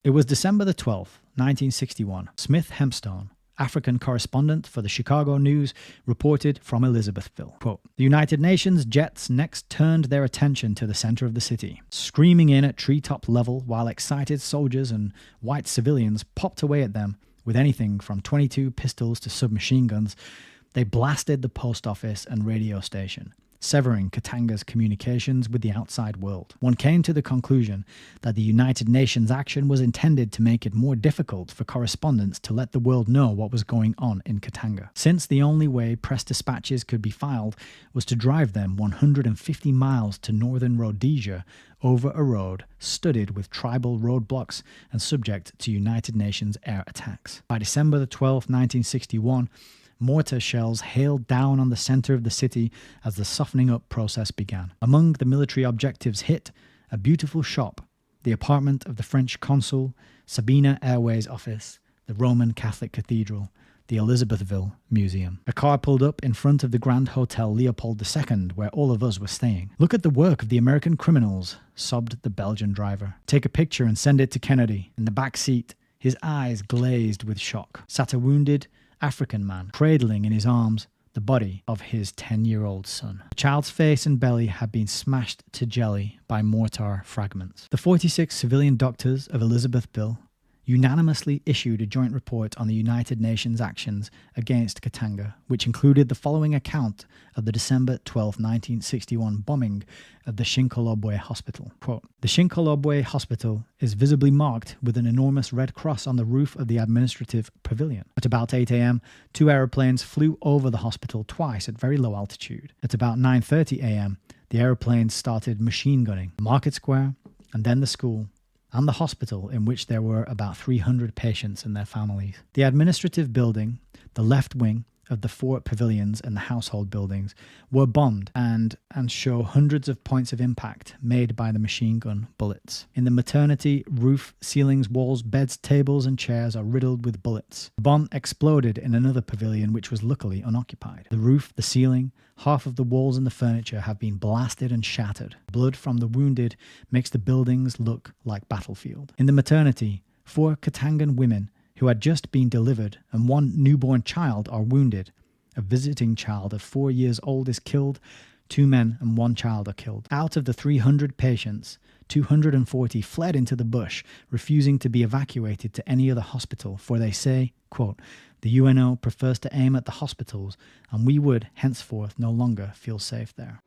It was December the 12th, 1961. Smith Hempstone, African correspondent for the Chicago News, reported from Elisabethville. Quote, the United Nations jets next turned their attention to the center of the city. Screaming in at treetop level while excited soldiers and white civilians popped away at them with anything from 22 pistols to submachine guns, they blasted the post office and radio station, severing Katanga's communications with the outside world. One came to the conclusion that the United Nations action was intended to make it more difficult for correspondents to let the world know what was going on in Katanga, since the only way press dispatches could be filed was to drive them 150 miles to northern Rhodesia over a road studded with tribal roadblocks and subject to United Nations air attacks. By December the 12th, 1961, mortar shells hailed down on the center of the city as the softening up process began. Among the military objectives hit, a beautiful shop, the apartment of the French consul, Sabina Airways office, the Roman Catholic Cathedral, the Elisabethville Museum. A car pulled up in front of the Grand Hotel Leopold II, where all of us were staying. Look at the work of the American criminals, sobbed the Belgian driver. Take a picture and send it to Kennedy. In the back seat, his eyes glazed with shock, sat a wounded African man, cradling in his arms the body of his 10-year-old son. The child's face and belly had been smashed to jelly by mortar fragments. The 46 civilian doctors of Elisabethville unanimously issued a joint report on the United Nations actions against Katanga, which included the following account of the December 12, 1961 bombing of the Shinkolobwe Hospital. Quote, the Shinkolobwe Hospital is visibly marked with an enormous red cross on the roof of the administrative pavilion. At about 8 a.m., 2 aeroplanes flew over the hospital twice at very low altitude. At about 9:30 a.m., the aeroplanes started machine gunning the market square and then the school and the hospital, in which there were about 300 patients and their families. The administrative building, the left wing of the 4 pavilions and the household buildings were bombed and show hundreds of points of impact made by the machine gun bullets. In the maternity, roof, ceilings, walls, beds, tables and chairs are riddled with bullets. The bomb exploded in another pavilion which was luckily unoccupied. The roof, the ceiling, half of the walls and the furniture have been blasted and shattered. Blood from the wounded makes the buildings look like battlefield. In the maternity, 4 Katangan women who had just been delivered and 1 newborn child are wounded. A visiting child of 4 years old is killed. 2 men and 1 child are killed. Out of the 300 patients, 240 fled into the bush, refusing to be evacuated to any other hospital, for they say, quote, the UNO prefers to aim at the hospitals, and we would henceforth no longer feel safe there.